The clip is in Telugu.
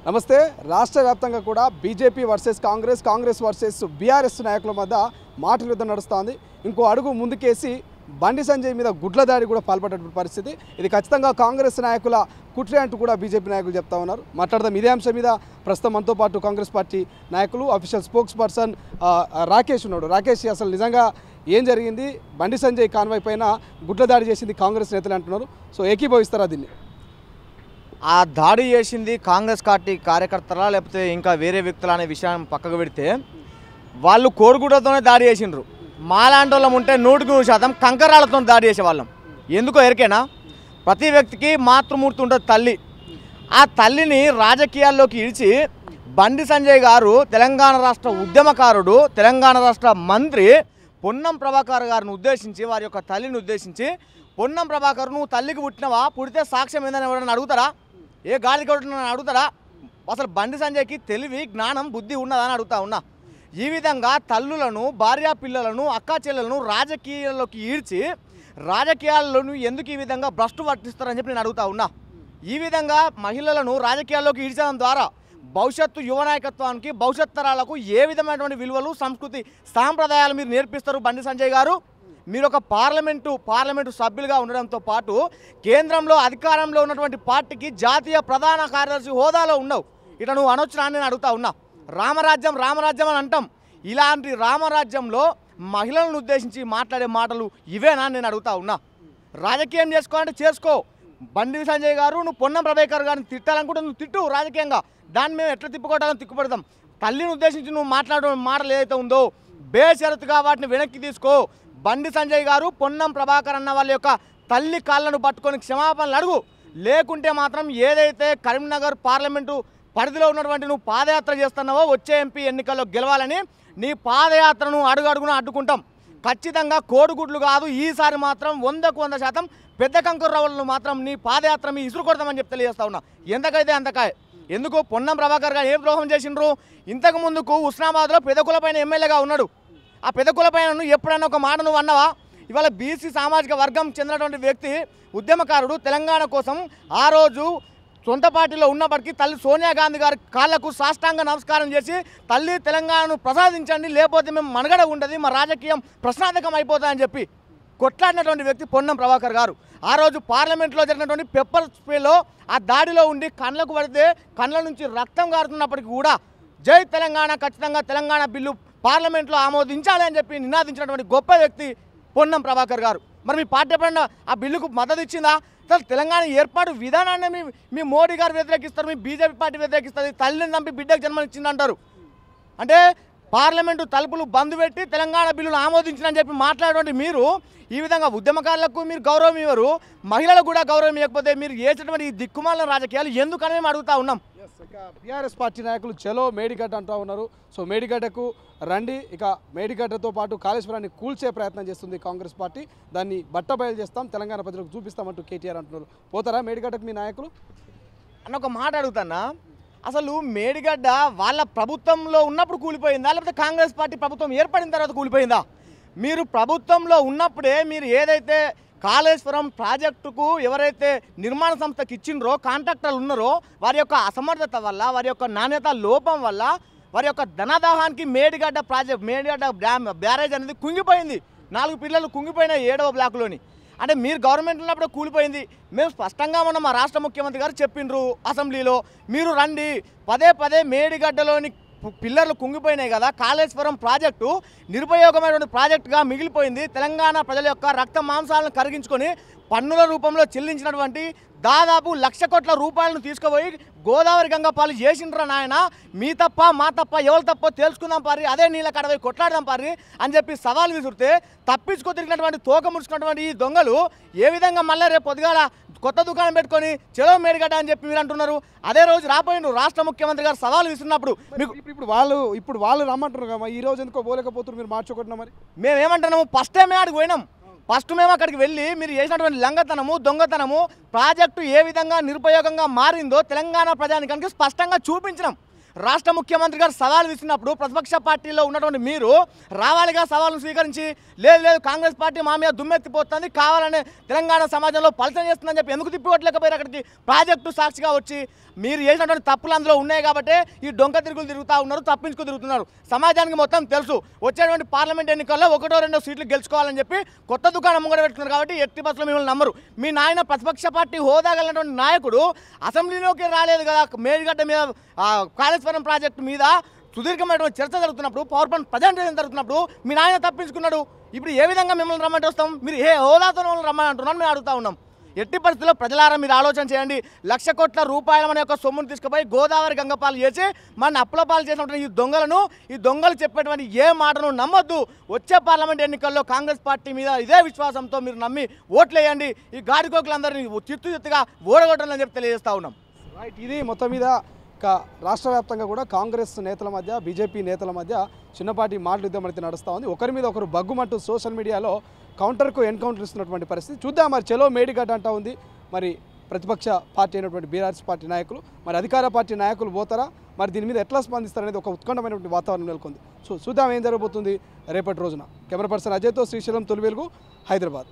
నమస్తే. రాష్ట్ర వ్యాప్తంగా కూడా BJP versus Congress, Congress versus BRS నాయకుల మధ్య మాటల యుద్ధం నడుస్తోంది. ఇంకో అడుగు ముందుకేసి బండి సంజయ్ మీద గుడ్ల దాడి కూడా పాల్పడేటువంటి పరిస్థితి. ఇది ఖచ్చితంగా కాంగ్రెస్ నాయకుల కుట్రే అంటూ కూడా బీజేపీ నాయకులు చెప్తా ఉన్నారు. మాట్లాడదాం ఇదే అంశం మీద. ప్రస్తుతం మనతో పాటు కాంగ్రెస్ పార్టీ నాయకులు, అఫీషియల్ స్పోక్స్ పర్సన్ రాకేష్ ఉన్నాడు. రాకేష్, అసలు నిజంగా ఏం జరిగింది? బండి సంజయ్ కాన్వాయ్ పైన గుడ్ల దాడి చేసింది కాంగ్రెస్ నేతలు అంటున్నారు. సో ఏకీభవిస్తారా దీన్ని? ఆ దాడి చేసింది కాంగ్రెస్ పార్టీ కార్యకర్తలా లేకపోతే ఇంకా వేరే వ్యక్తులు అనే విషయాన్ని పక్కకు పెడితే వాళ్ళు కోడిగుడ్డతోనే దాడి చేసిండ్రు. మాలాంటి వాళ్ళం ఉంటే 100% కంకరాలతో దాడి చేసేవాళ్ళం. ఎందుకో ఎరికేనా? ప్రతి వ్యక్తికి మాతృమూర్తి ఉంటుంది, తల్లి. ఆ తల్లిని రాజకీయాల్లోకి ఇడిచి బండి సంజయ్ గారు తెలంగాణ రాష్ట్ర ఉద్యమకారుడు, తెలంగాణ రాష్ట్ర మంత్రి పొన్నం ప్రభాకర్ గారిని ఉద్దేశించి, వారి యొక్క తల్లిని ఉద్దేశించి, పొన్నం ప్రభాకర్ నువ్వు తల్లికి పుట్టినవా, పుడితే సాక్ష్యం ఏందని ఎవరైనా అడుగుతారా? ఏ గాలికి కొట్టిన అడుగుతారా? అసలు బండి సంజయ్కి తెలివి, జ్ఞానం, బుద్ధి ఉన్నదా అని అడుగుతా ఉన్నా. ఈ విధంగా తల్లులను, భార్యా పిల్లలను, అక్కా చెల్లెలను రాజకీయాల్లోకి ఈడ్చి రాజకీయాలను ఎందుకు ఈ విధంగా భ్రష్టు పట్టిస్తారని చెప్పి నేను అడుగుతా ఉన్నా. ఈ విధంగా మహిళలను రాజకీయాల్లోకి ఈడ్చడం ద్వారా భవిష్యత్తు యువ నాయకత్వానికి, భవిష్యత్ తరాలకు ఏ విధమైనటువంటి విలువలు, సంస్కృతి, సాంప్రదాయాలు మీరు నేర్పిస్తారు బండి సంజయ్ గారు? మీరు ఒక పార్లమెంటు సభ్యులుగా ఉండడంతో పాటు కేంద్రంలో అధికారంలో ఉన్నటువంటి పార్టీకి జాతీయ ప్రధాన కార్యదర్శి హోదాలో ఉండవు. ఇట్లా నువ్వు అనొచ్చునా అని నేను అడుగుతా ఉన్నా. రామరాజ్యం అని అంటాం. ఇలాంటి రామరాజ్యంలో మహిళలను ఉద్దేశించి మాట్లాడే మాటలు ఇవేనా నేను అడుగుతా ఉన్నా. రాజకీయం చేసుకోవాలంటే చేసుకో. బండి సంజయ్ గారు, నువ్వు పొన్నం ప్రభాకర్ గారిని తిట్టాలనుకుంటే నువ్వు తిట్టు రాజకీయంగా. దాన్ని మేము ఎట్లా తిప్పుకోవడానికి తిప్పుపడతాం. తల్లిని ఉద్దేశించి నువ్వు మాట్లాడే మాటలు ఏదైతే ఉందో బేషరతుగా వాటిని వెనక్కి తీసుకో. బండి సంజయ్ గారు, పొన్నం ప్రభాకర్ అన్న వాళ్ళ యొక్క తల్లి కాళ్ళను పట్టుకొని క్షమాపణలు అడుగు. లేకుంటే మాత్రం ఏదైతే కరీంనగర్ పార్లమెంటు పరిధిలో ఉన్నటువంటి నువ్వు పాదయాత్ర చేస్తున్నావో, వచ్చే ఎంపీ ఎన్నికల్లో గెలవాలని నీ పాదయాత్రను అడుగడుగున అడ్డుకుంటాం. ఖచ్చితంగా కోడిగుడ్లు కాదు, ఈసారి మాత్రం 100% పెద్ద కంకుర్రావులను మాత్రం నీ పాదయాత్ర మీ ఇసురు కొడతామని చెప్పి తెలియజేస్తా ఉన్నా. ఎంతకైతే అంతకాయ. ఎందుకు పొన్నం ప్రభాకర్ గారు ఏ ద్రోహం చేసిండ్రు? ఇంతకు ముందుకు హుస్నాబాద్లో పెదకులపైన ఎమ్మెల్యేగా ఉన్నాడు. ఆ పెదకులపైన నువ్వు ఎప్పుడైనా ఒక మాట నువ్వు అన్నావా? ఇవాళ బీసీ సామాజిక వర్గం చెందినటువంటి వ్యక్తి, ఉద్యమకారుడు, తెలంగాణ కోసం ఆ రోజు సొంత పార్టీలో ఉన్నప్పటికీ తల్లి సోనియా గాంధీ గారి కాళ్లకు సాష్టాంగ నమస్కారం చేసి తల్లి తెలంగాణను ప్రసాదించండి, లేకపోతే మేము మనుగడ ఉండదు, మా రాజకీయం ప్రశ్నార్థకం అయిపోతాయని చెప్పి కొట్లాడినటువంటి వ్యక్తి పొన్నం ప్రభాకర్ గారు. ఆ రోజు పార్లమెంట్లో జరిగినటువంటి పెప్పర్ స్ప్రేలో ఆ దాడిలో ఉండి కళ్ళకు పడితే కళ్ళ నుంచి రక్తం కారుతున్నప్పటికీ కూడా జై తెలంగాణ, ఖచ్చితంగా తెలంగాణ బిల్లు పార్లమెంట్లో ఆమోదించాలి అని చెప్పి నినాదించినటువంటి గొప్ప వ్యక్తి పొన్నం ప్రభాకర్ గారు. మరి మీ పార్టీ ఎప్పుడన్నా ఆ బిల్లుకు మద్దతు ఇచ్చిందా? అసలు తెలంగాణ ఏర్పాటు విధానాన్ని మీ మోడీ గారు వ్యతిరేకిస్తారు, మీ బీజేపీ పార్టీ వ్యతిరేకిస్తుంది. తల్లిని చంపి బిడ్డకు జన్మనిచ్చిందంటారు. అంటే పార్లమెంటు తలుపులు బంద్ పెట్టి తెలంగాణ బిల్లును ఆమోదించినని చెప్పి మాట్లాడేటువంటి మీరు ఈ విధంగా ఉద్యమకారులకు మీరు గౌరవం ఇవ్వరు, మహిళలకు కూడా గౌరవం ఇవ్వకపోతే మీరు చేసేటువంటి ఈ దిక్కుమాల రాజకీయాలు ఎందుకని మేము అడుగుతా ఉన్నాం. బీఆర్ఎస్ పార్టీ నాయకులు చలో మేడిగడ్డ అంటూ ఉన్నారు. సో మేడిగడ్డకు రండి. ఇక మేడిగడ్డతో పాటు కాళేశ్వరాన్ని కూల్చే ప్రయత్నం చేస్తుంది కాంగ్రెస్ పార్టీ. దాన్ని బట్టబయలు చేస్తాం, తెలంగాణ ప్రజలకు చూపిస్తామంటూ కేటీఆర్ అంటున్నారు. పోతారా మేడిగడ్డకు మీ నాయకులు అన్న? ఒక మాట అడుగుతానా, అసలు మేడిగడ్డ వాళ్ళ ప్రభుత్వంలో ఉన్నప్పుడు కూలిపోయిందా, లేకపోతే కాంగ్రెస్ పార్టీ ప్రభుత్వం ఏర్పడిన తర్వాత కూలిపోయిందా? మీరు ప్రభుత్వంలో ఉన్నప్పుడే మీరు ఏదైతే కాళేశ్వరం ప్రాజెక్టుకు ఎవరైతే నిర్మాణ సంస్థకి ఇచ్చిండ్రో, కాంట్రాక్టర్లు ఉన్నారో, వారి యొక్క అసమర్థత వల్ల, వారి యొక్క నాణ్యత లోపం వల్ల, వారి యొక్క ధనదాహానికి మేడిగడ్డ బ్యారేజ్ అనేది కుంగిపోయింది. 4 పిల్లలు కుంగిపోయినాయి 7వ బ్లాకులోని. అంటే మీరు గవర్నమెంట్ ఉన్నప్పుడు కూలిపోయింది. మేము స్పష్టంగా మొన్న మా రాష్ట్ర ముఖ్యమంత్రి గారు చెప్పిండ్రు అసెంబ్లీలో, మీరు రండి, పదే మేడిగడ్డలోని పిల్లర్లు కుంగిపోయినాయి కదా, కాళేశ్వరం ప్రాజెక్టు నిరుపయోగమైనటువంటి ప్రాజెక్టుగా మిగిలిపోయింది. తెలంగాణ ప్రజల యొక్క రక్త మాంసాలను కరిగించుకొని పన్నుల రూపంలో చెల్లించినటువంటి దాదాపు 1,00,000 కోట్ల రూపాయలను తీసుకుపోయి గోదావరి గంగ పాలు చేసిండ్రా నాయన. మీ తప్ప మా తప్ప ఎవరు తప్పో తెలుసుకుందాం పారి, అదే నీళ్ళ కడవై కొట్లాడదాం పారి అని చెప్పి సవాల్ విసురితే తప్పించుకో తిరిగినటువంటి తోక ముడుచుకున్నటువంటి ఈ దొంగలు ఏ విధంగా మళ్ళీ రేపు పొద్దుగాల కొత్త దుకాణం పెట్టుకొని చెలో మేడిగడ్డ అని చెప్పి మీరు అంటున్నారు. అదే రోజు రాపోయిండ్రు రాష్ట్ర ముఖ్యమంత్రి గారు సవాల్ విసిరినప్పుడు మీకు ఇప్పుడు వాళ్ళు రమ్మంటున్నారు కదా, ఈ రోజు ఎందుకో పోలేకపోతున్నారు, మీరు మార్చుకుంటున్నా. మరి మేమేమంటున్నాము, ఫస్ట్ టైమే ఆడికి పోయినాం. ఫస్ట్ మేము అక్కడికి వెళ్ళి మీరు చేసినటువంటి లంగతనము, దొంగతనము, ప్రాజెక్టు ఏ విధంగా నిరుపయోగంగా మారిందో తెలంగాణ ప్రజానికానికి స్పష్టంగా చూపించినాం. రాష్ట్ర ముఖ్యమంత్రి గారు సవాల్ విసినప్పుడు ప్రతిపక్ష పార్టీలో ఉన్నటువంటి మీరు రావాలిగా సవాల్ను స్వీకరించి లేదు కాంగ్రెస్ పార్టీ మా మీద దుమ్మెత్తిపోతుంది, కావాలనే తెలంగాణ సమాజంలో పలచన చేస్తుందని చెప్పి ఎందుకు తిప్పికొట్టలేకపోయారు? అక్కడికి ప్రాజెక్టు సాక్షిగా వచ్చి మీరు చేసినటువంటి తప్పులు అందులో ఉన్నాయి కాబట్టి ఈ డొంక తిరుగులు తిరుగుతూ ఉన్నారు, తప్పించుకు తిరుగుతున్నారు. సమాజానికి మొత్తం తెలుసు వచ్చేటువంటి పార్లమెంట్ ఎన్నికల్లో 1-2 సీట్లు గెలుచుకోవాలని చెప్పి కొత్త దుకాణం ముంగడ పెట్టుకున్నారు కాబట్టి ఎట్టి బస్సులో మిమ్మల్ని నమ్మరు. మీ నాయన ప్రతిపక్ష పార్టీ హోదా కలిగినటువంటి నాయకుడు అసెంబ్లీలోకి రాలేదు కదా. మేడిగడ్డ మీద కాళేశ్వరం ప్రాజెక్టు మీద సుదీర్ఘమైనటువంటి చర్చ జరుగుతున్నప్పుడు, పవర్ పాయింట్ ప్రజెంటేషన్ జరుగుతున్నప్పుడు మీ నాయన తప్పించుకున్నాడు. ఇప్పుడు ఏ విధంగా మిమ్మల్ని రమ్మంటే వస్తాం? మీరు ఏ హోదాతో మిమ్మల్ని రమ్మని అంటున్నాను మేము అడుగుతా ఉన్నాం. ఎట్టి పరిస్థితుల్లో ప్రజలారా మీరు ఆలోచన చేయండి. 1,00,000 కోట్ల రూపాయల మన యొక్క సొమ్మును తీసుకుపోయి గోదావరి గంగపాలు చేసి మన అప్పులపాలు చేసినటువంటి ఈ దొంగలు చెప్పేటువంటి ఏ మాటను నమ్మొద్దు. వచ్చే పార్లమెంట్ ఎన్నికల్లో కాంగ్రెస్ పార్టీ మీద ఇదే విశ్వాసంతో మీరు నమ్మి ఓట్లేయండి. ఈ గాడికోకులందరినీ చిత్తుగా ఓడగొట్టాలని చెప్పి తెలియజేస్తా ఉన్నాం. రైట్, ఇది మొత్తం మీద రాష్ట్ర వ్యాప్తంగా కూడా కాంగ్రెస్ నేతల మధ్య బీజేపీ నేతల మధ్య చిన్నపాటి మాటలు యుద్ధం అయితే నడుస్తూ ఉంది. ఒకరి మీద ఒకరు బగ్గుమంటూ సోషల్ మీడియాలో కౌంటర్కు ఎన్కౌంటర్ ఇస్తున్నటువంటి పరిస్థితి చూద్దాం. మరి చలో మేడిగడ్డ అంటా ఉంది మరి ప్రతిపక్ష పార్టీ అయినటువంటి బీఆర్ఎస్ పార్టీ నాయకులు, మరి అధికార పార్టీ నాయకులు పోతారా, మరి దీని మీద ఎట్లా స్పందిస్తారనేది ఒక ఉత్కంఠమైనటువంటి వాతావరణం నెలకొంది. చూద్దాం ఏం జరగబోతుంది రేపటి రోజున. కెమెరా పర్సన్ అజయ్తో శ్రీశైలం, తొలి వెలుగు, హైదరాబాద్.